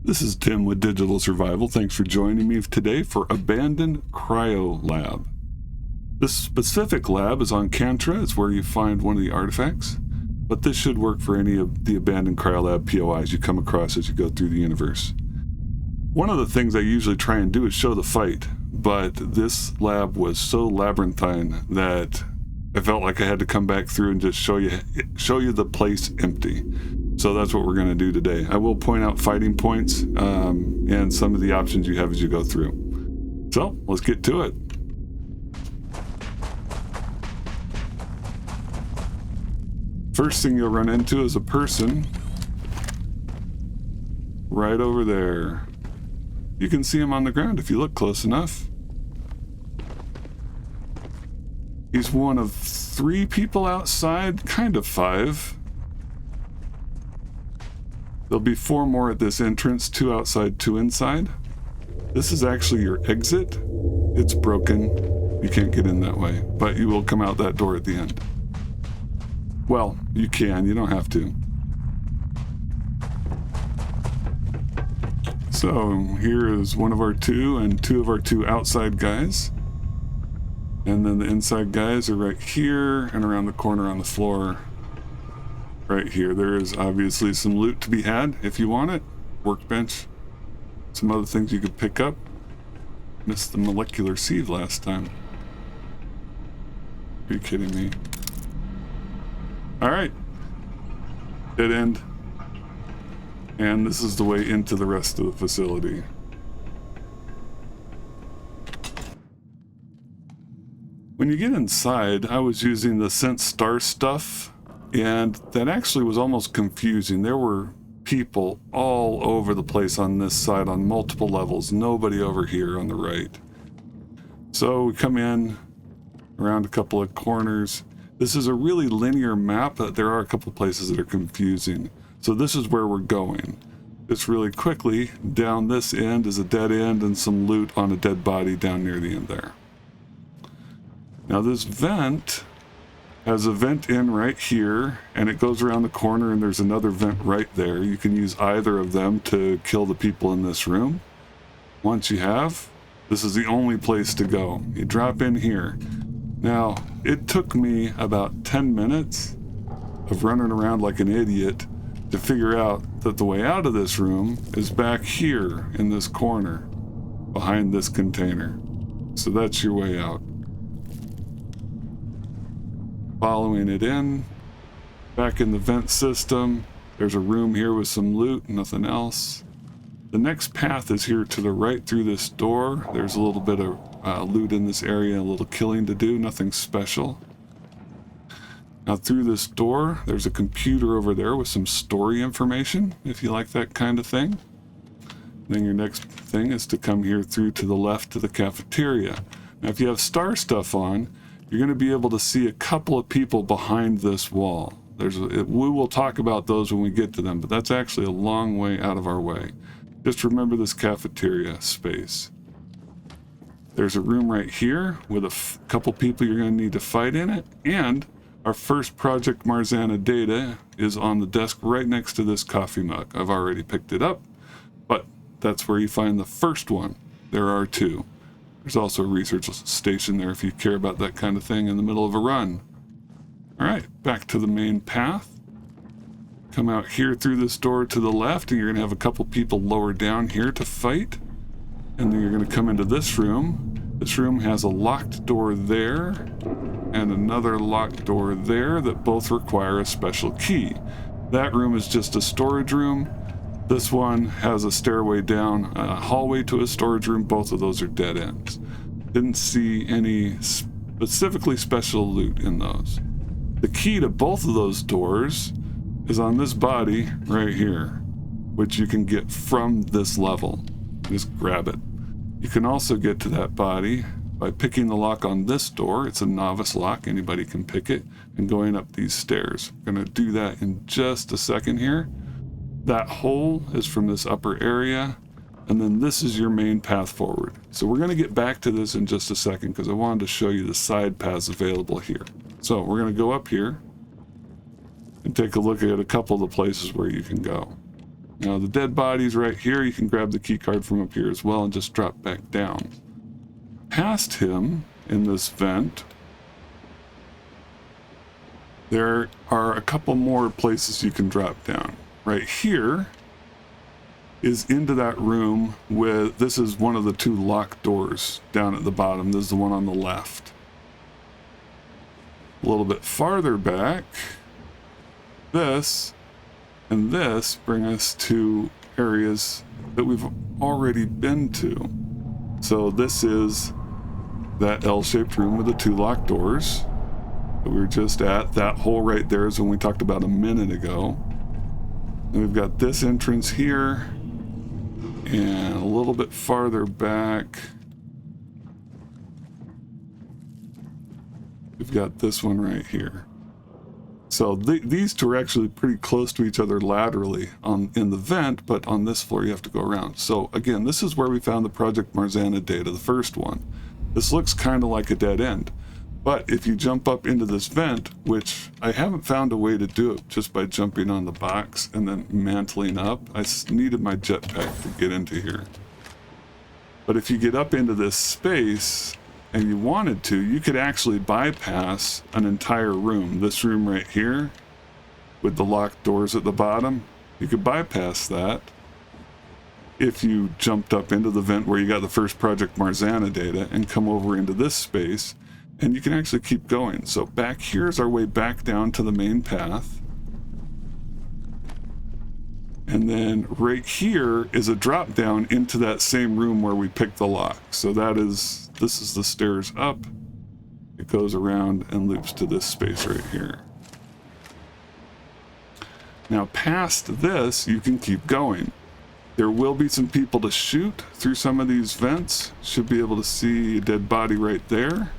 This is Tim with Digital Survival. Thanks for joining me today for Abandoned Cryo Lab. This specific lab is on Cantra. It's where you find one of the artifacts, but this should work for any of the abandoned Cryo Lab POIs you come across as you go through the universe. One of the things I usually try and do is show the fight, but this lab was so labyrinthine that I felt like I had to come back through and just show you the place empty. So that's what we're going to do today. I will point out fighting points and some of the options you have as you go through. So let's get to it. First thing you'll run into is a person right over there. You can see him on the ground if you look close enough. He's one of 3 people outside, kind of 5. There'll be 4 more at this entrance, 2 outside, 2 inside. This is actually your exit. It's broken. You can't get in that way, but you will come out that door at the end. Well, you can, you don't have to. So here is one of our 2 and 2 of our 2 outside guys. And then the inside guys are right here and around the corner on the floor. Right here, there is obviously some loot to be had if you want it. Workbench, some other things you could pick up. Missed the molecular sieve last time. Are you kidding me? All right, dead end. And this is the way into the rest of the facility. When you get inside, I was using the Sense Star stuff, and that actually was almost confusing. There were people all over the place on this side on multiple levels, nobody over here on the right. So we come in around a couple of corners. This is a really linear map, but there are a couple places that are confusing. So this is where we're going. Just really quickly, down this end is a dead end and some loot on a dead body down near the end there. Now this vent has a vent in right here, and it goes around the corner, and there's another vent right there. You can use either of them to kill the people in this room. Once you have, this is the only place to go. You drop in here. Now, it took me about 10 minutes of running around like an idiot to figure out that the way out of this room is back here in this corner, behind this container. So that's your way out. Following it in, back in the vent system, there's a room here with some loot, nothing else. The next path is here to the right through this door. There's a little bit of loot in this area, a little killing to do, nothing special. Now through this door, there's a computer over there with some story information, if you like that kind of thing. Then your next thing is to come here through to the left to the cafeteria. Now if you have star stuff on, you're going to be able to see a couple of people behind this wall. We will talk about those when we get to them, but that's actually a long way out of our way. Just remember this cafeteria space. There's a room right here with a couple people you're going to need to fight in it, and our first project Marzanna Data is on the desk right next to this coffee mug. I've already picked it up, but that's where you find the first one. There are 2. There's also a research station there if you care about that kind of thing in the middle of a run. All right, back to the main path. Come out here through this door to the left, and you're going to have a couple people lower down here to fight. And then you're going to come into this room. This room has a locked door there and another locked door there that both require a special key. That room is just a storage room. This one has a stairway down, a hallway to a storage room. Both of those are dead ends. Didn't see any specifically special loot in those. The key to both of those doors is on this body right here, which you can get from this level. Just grab it. You can also get to that body by picking the lock on this door. It's a novice lock, anybody can pick it, and going up these stairs. I'm going to do that in just a second here. That hole is from this upper area, and then this is your main path forward. So we're going to get back to this in just a second because I wanted to show you the side paths available here. So we're going to go up here and take a look at a couple of the places where you can go. Now the dead body's right here. You can grab the key card from up here as well and just drop back down. Past him in this vent, there are a couple more places you can drop down. Right here is into that room with, this is one of the two locked doors down at the bottom. This is the one on the left. A little bit farther back, this and this bring us to areas that we've already been to. So this is that L-shaped room with the two locked doors that we were just at. That hole right there is when we talked about a minute ago. And we've got this entrance here, and a little bit farther back, we've got this one right here. So these two are actually pretty close to each other laterally in the vent, but on this floor you have to go around. So again, this is where we found the Project Marzanna data, the first one. This looks kind of like a dead end. But if you jump up into this vent, which I haven't found a way to do it just by jumping on the box and then mantling up, I needed my jetpack to get into here. But if you get up into this space and you wanted to, you could actually bypass an entire room. This room right here with the locked doors at the bottom, you could bypass that if you jumped up into the vent where you got the first Project Marzanna data and come over into this space. And you can actually keep going. So back here's our way back down to the main path. And then right here is a drop down into that same room where we picked the lock. So this is the stairs up. It goes around and loops to this space right here. Now past this, you can keep going. There will be some people to shoot through some of these vents. Should be able to see a dead body right there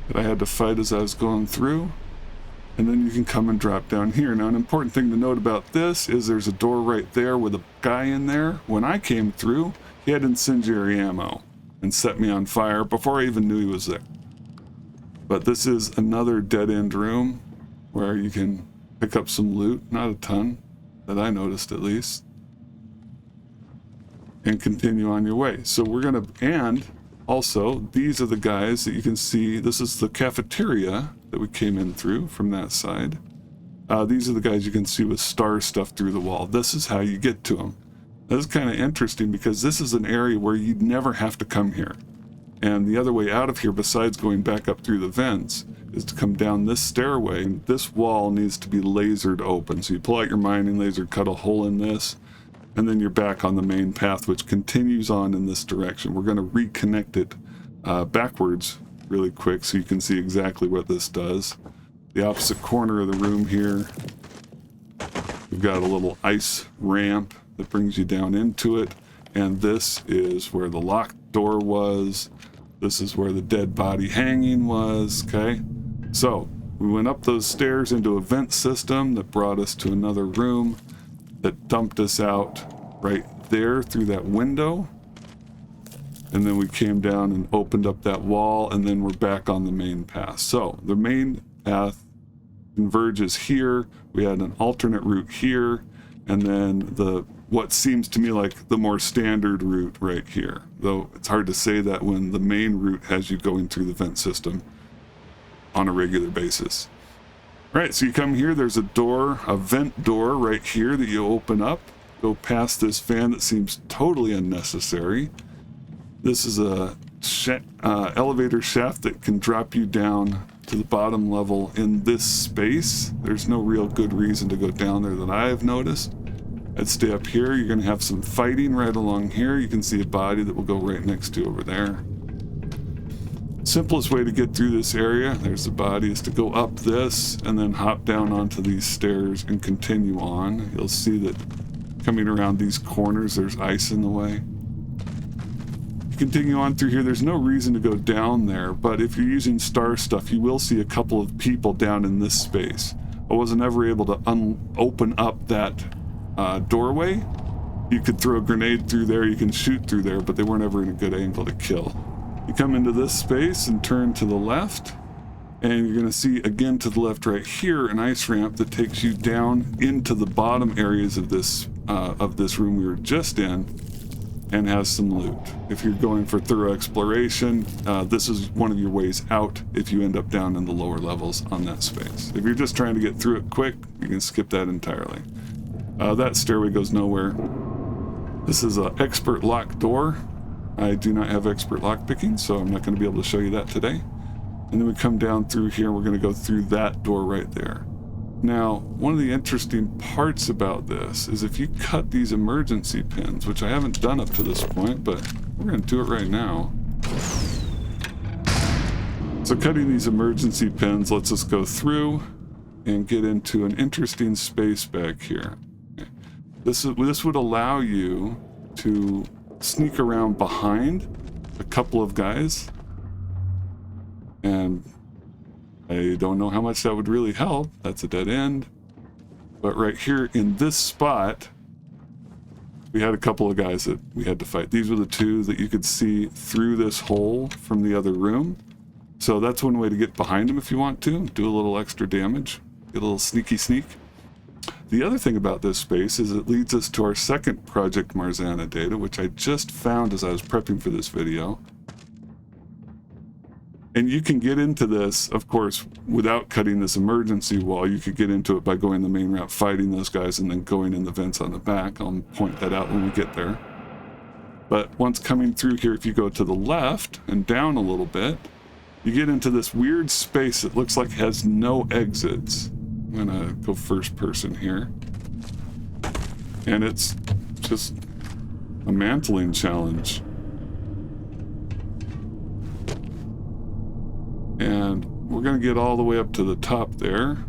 that I had to fight as I was going through. And then you can come and drop down here. Now an important thing to note about this is there's a door right there with a guy in there. When I came through, he had incendiary ammo and set me on fire before I even knew he was there. But this is another dead end room where you can pick up some loot, not a ton that I noticed at least, and continue on your way. So we're gonna, and also, these are the guys that you can see. This is the cafeteria that we came in through from that side. These are the guys you can see with star stuff through the wall. This is how you get to them. This is kind of interesting because this is an area where you'd never have to come here. And the other way out of here, besides going back up through the vents, is to come down this stairway. This wall needs to be lasered open. So you pull out your mining laser, cut a hole in this, and then you're back on the main path, which continues on in this direction. We're going to reconnect it backwards really quick so you can see exactly what this does. The opposite corner of the room here, we've got a little ice ramp that brings you down into it. And this is where the locked door was. This is where the dead body hanging was, okay? So we went up those stairs into a vent system that brought us to another room that dumped us out right there through that window. And then we came down and opened up that wall, and then we're back on the main path. So the main path converges here. We had an alternate route here, and then what seems to me like the more standard route right here. Though it's hard to say that when the main route has you going through the vent system on a regular basis. Right, so you come here, there's a door, a vent door right here that you open up, go past this fan that seems totally unnecessary. This is a elevator shaft that can drop you down to the bottom level in this space. There's no real good reason to go down there that I have noticed. I'd stay up here. You're gonna have some fighting right along here. You can see a body that will go right next to over there. Simplest way to get through this area, there's the body, is to go up this and then hop down onto these stairs and continue on. You'll see that coming around these corners, there's ice in the way. You continue on through here, there's no reason to go down there, but if you're using star stuff, you will see a couple of people down in this space. I wasn't ever able to open up that doorway. You could throw a grenade through there, you can shoot through there, but they weren't ever in a good angle to kill. You come into this space and turn to the left, And you're going to see again to the left right here an ice ramp that takes you down into the bottom areas of this room we were just in, and has some loot. If you're going for thorough exploration, this is one of your ways out if you end up down in the lower levels on that space. If you're just trying to get through it quick, you can skip that entirely. That stairway goes nowhere. This is an expert lock door. I do not have expert lock picking, so I'm not going to be able to show you that today. And then we come down through here, we're going to go through that door right there. Now, one of the interesting parts about this is if you cut these emergency pins, which I haven't done up to this point, but we're going to do it right now. So cutting these emergency pins lets us go through and get into an interesting space back here. This would allow you to sneak around behind a couple of guys, and I don't know how much that would really help. That's a dead end. But right here in this spot, we had a couple of guys that we had to fight. These were the two that you could see through this hole from the other room. So that's one way to get behind them if you want to. Do a little extra damage. Get a little sneaky sneak. The other thing about this space is it leads us to our second Project Marzanna data, which I just found as I was prepping for this video. And you can get into this, of course, without cutting this emergency wall. You could get into it by going the main route, fighting those guys, and then going in the vents on the back. I'll point that out when we get there. But once coming through here, if you go to the left and down a little bit, you get into this weird space that looks like it has no exits. I'm gonna go first person here. And it's just a mantling challenge. And we're going to get all the way up to the top there.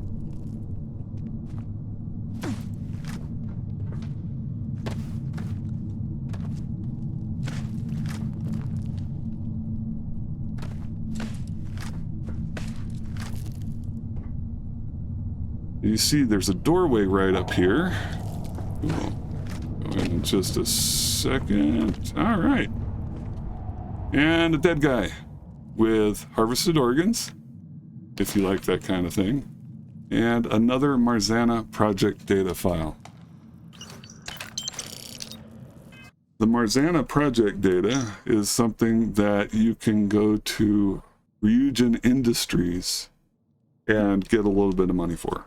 You see there's a doorway right up here. We'll go in just a second. All right. And a dead guy with harvested organs, if you like that kind of thing, and another Marzanna Project Data file. The Marzanna Project Data is something that you can go to Ryujin Industries and get a little bit of money for.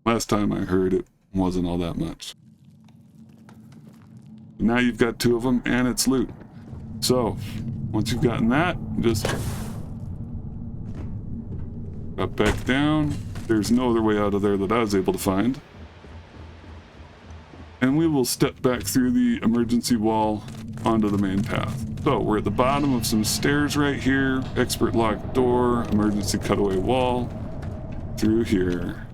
Last time I heard it wasn't all that much. Now you've got two of them and it's loot. So once you've gotten that, just up back down. There's no other way out of there that I was able to find. And we will step back through the emergency wall onto the main path. So we're at the bottom of some stairs right here. Expert locked door, emergency cutaway wall. Through here.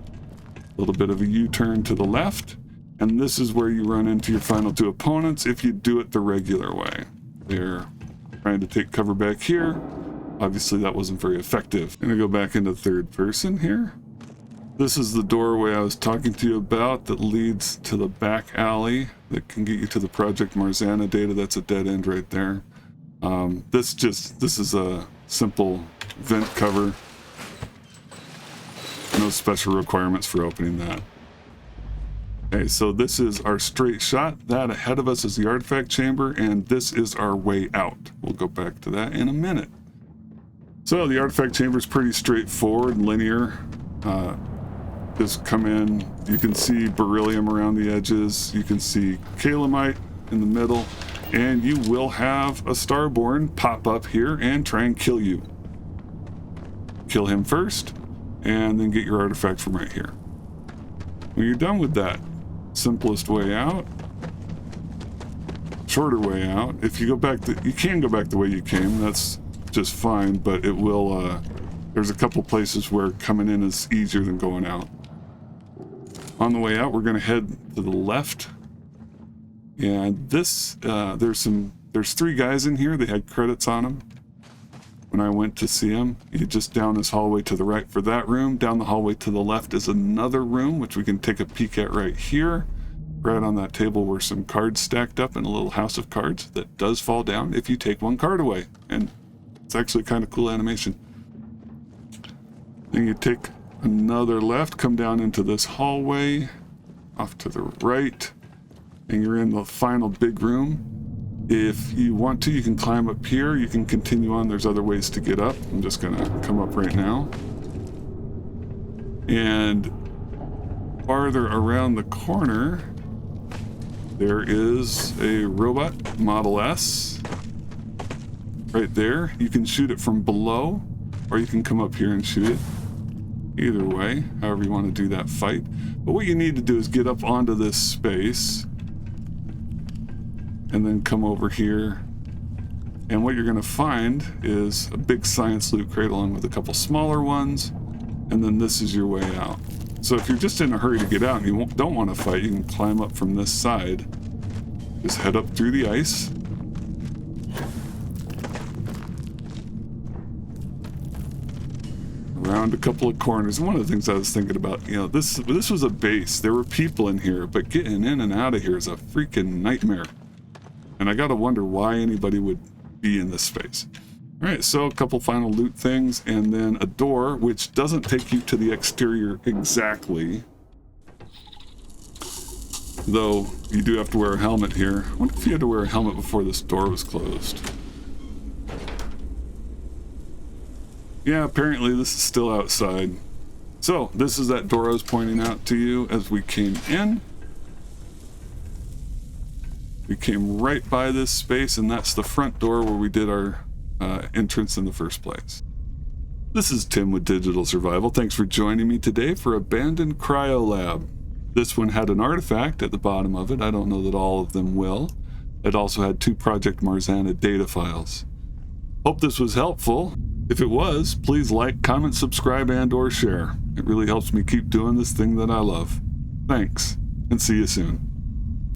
A little bit of a U-turn to the left. And this is where you run into your final two opponents if you do it the regular way. They're trying to take cover back here. Obviously that wasn't very effective. I'm gonna go back into third person here. This is the doorway I was talking to you about that leads to the back alley that can get you to the Project Marzanna data. That's a dead end right there. This is a simple vent cover. No special requirements for opening that. Okay, so this is our straight shot. That ahead of us is the artifact chamber, and this is our way out. We'll go back to that in a minute. So the artifact chamber is pretty straightforward and linear. Just come in, you can see beryllium around the edges, you can see calamite in the middle, and you will have a starborn pop up here and try and kill you. Kill him first, and then get your artifact from right here. When you're done with that, simplest way out, shorter way out. If you go back, you can go back the way you came, that's just fine, but it will, there's a couple places where coming in is easier than going out. On the way out, we're going to head to the left. And this, there's three guys in here. They had credits on them. When I went to see them, you just down this hallway to the right for that room. Down the hallway to the left is another room, which we can take a peek at right here. Right on that table were some cards stacked up in a little house of cards that does fall down if you take one card away. And it's actually kind of cool animation. Then you take another left, come down into this hallway, off to the right, and you're in the final big room. If you want to, you can climb up here. You can continue on. There's other ways to get up. I'm just gonna come up right now. And farther around the corner, there is a robot Model S right there. You can shoot it from below, or you can come up here and shoot it. Either way, however you want to do that fight. But what you need to do is get up onto this space and then come over here. And what you're going to find is a big science loot crate along with a couple smaller ones. And then this is your way out. So if you're just in a hurry to get out and you don't want to fight, you can climb up from this side. Just head up through the ice. Around a couple of corners. And one of the things I was thinking about, you know, this was a base. There were people in here, but getting in and out of here is a freaking nightmare. And I gotta wonder why anybody would be in this space. All right, so a couple final loot things, and then a door, which doesn't take you to the exterior exactly. Though, you do have to wear a helmet here. I wonder if you had to wear a helmet before this door was closed. Yeah, apparently this is still outside. So, this is that door I was pointing out to you as we came in. We came right by this space, and that's the front door where we did our entrance in the first place. This is Tim with Digital Survival. Thanks for joining me today for Abandoned Cryo Lab. This one had an artifact at the bottom of it. I don't know that all of them will. It also had 2 Project Marzanna data files. Hope this was helpful. If it was, please like, comment, subscribe, and/or share. It really helps me keep doing this thing that I love. Thanks, and see you soon.